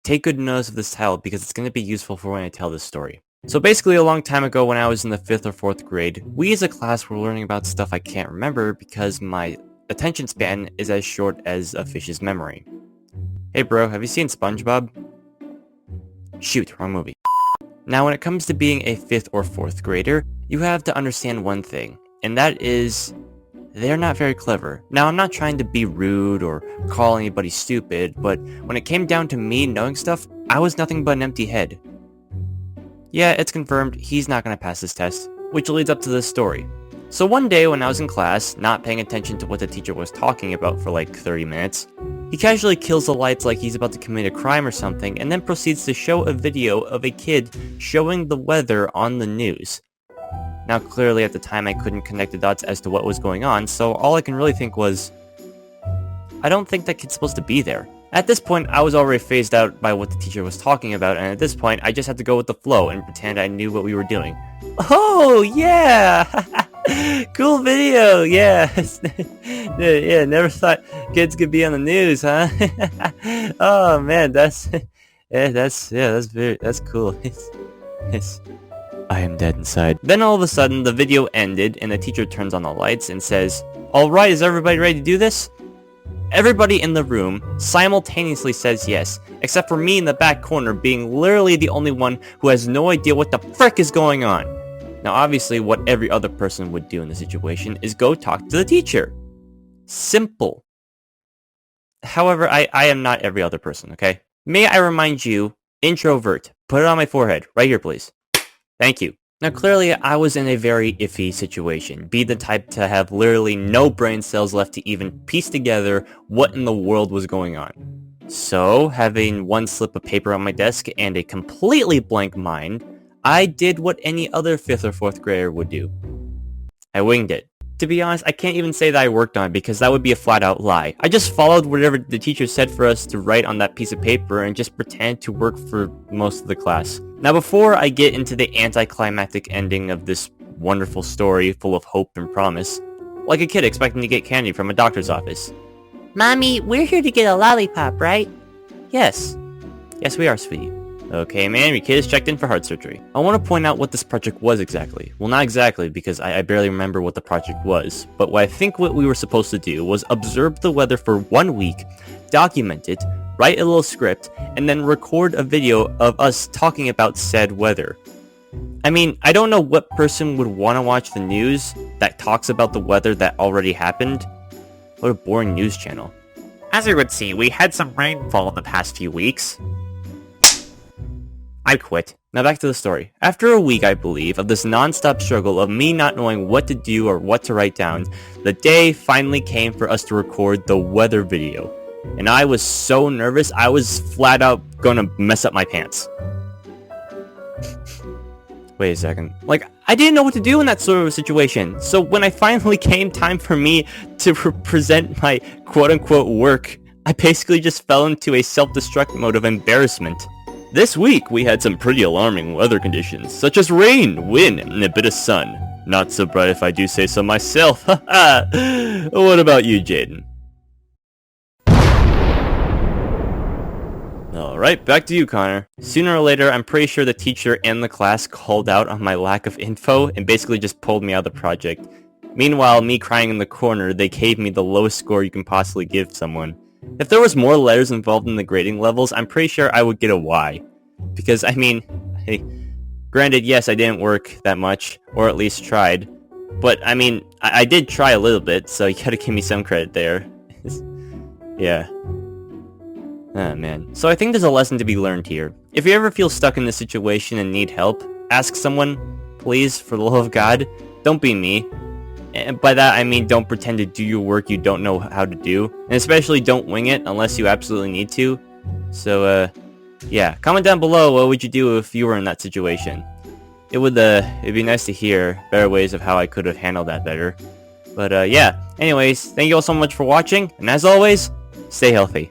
take good notice of this title because it's going to be useful for when I tell this story. So basically, a long time ago when I was in the 5th or 4th grade, we as a class were learning about stuff I can't remember because my attention span is as short as a fish's memory. Hey bro, have you seen SpongeBob? Shoot, wrong movie. Now when it comes to being a 5th or 4th grader, you have to understand one thing, and that is, they're not very clever. Now I'm not trying to be rude or call anybody stupid, but when it came down to me knowing stuff, I was nothing but an empty head. Yeah, it's confirmed, he's not going to pass this test, which leads up to this story. So one day when I was in class, not paying attention to what the teacher was talking about for like 30 minutes, he casually kills the lights like he's about to commit a crime or something, and then proceeds to show a video of a kid showing the weather on the news. Now clearly at the time I couldn't connect the dots as to what was going on, so all I can really think was, I don't think that kid's supposed to be there. At this point, I was already phased out by what the teacher was talking about, and at this point, I just had to go with the flow and pretend I knew what we were doing. Oh, yeah! Cool video, yeah! Yeah, never thought kids could be on the news, huh? Oh, man, that's cool. Yes. I am dead inside. Then all of a sudden, the video ended, and the teacher turns on the lights and says, "Alright, is everybody ready to do this?" Everybody in the room simultaneously says yes, except for me in the back corner being literally the only one who has no idea what the frick is going on. Now obviously what every other person would do in the situation is go talk to the teacher. Simple. However, I am not every other person, okay? May I remind you, introvert. Put it on my forehead. Right here, please. Thank you. Now clearly I was in a very iffy situation, be the type to have literally no brain cells left to even piece together what in the world was going on. So, having one slip of paper on my desk and a completely blank mind, I did what any other 5th or 4th grader would do. I winged it. To be honest, I can't even say that I worked on it because that would be a flat out lie. I just followed whatever the teacher said for us to write on that piece of paper and just pretend to work for most of the class. Now before I get into the anticlimactic ending of this wonderful story full of hope and promise, like a kid expecting to get candy from a doctor's office. Mommy, we're here to get a lollipop, right? Yes. Yes, we are, sweetie. Okay, ma'am, your kid is checked in for heart surgery. I want to point out what this project was exactly. Well, not exactly, because I barely remember what the project was, but what I think what we were supposed to do was observe the weather for 1 week, document it, write a little script, and then record a video of us talking about said weather. I mean, I don't know what person would want to watch the news that talks about the weather that already happened. What a boring news channel. As you would see, we had some rainfall in the past few weeks. I quit. Now back to the story. After a week, I believe, of this non-stop struggle of me not knowing what to do or what to write down, the day finally came for us to record the weather video. And I was so nervous, I was flat out gonna mess up my pants. Wait a second. Like, I didn't know what to do in that sort of a situation. So when I finally came time for me to present my quote-unquote work, I basically just fell into a self-destruct mode of embarrassment. This week, we had some pretty alarming weather conditions, such as rain, wind, and a bit of sun. Not so bright if I do say so myself. Haha. What about you, Jaden? Alright, back to you, Connor. Sooner or later, I'm pretty sure the teacher and the class called out on my lack of info and basically just pulled me out of the project. Meanwhile, me crying in the corner, they gave me the lowest score you can possibly give someone. If there was more letters involved in the grading levels, I'm pretty sure I would get a Y. Because, I mean, hey, granted, yes, I didn't work that much, or at least tried. But, I mean, I did try a little bit, so you gotta give me some credit there. Yeah. Ah, man. So I think there's a lesson to be learned here. If you ever feel stuck in this situation and need help, ask someone, please, for the love of God. Don't be me. And by that, I mean don't pretend to do your work you don't know how to do. And especially don't wing it unless you absolutely need to. So, yeah. Comment down below what would you do if you were in that situation. It'd be nice to hear better ways of how I could have handled that better. But, yeah. Anyways, thank you all so much for watching. And as always, stay healthy.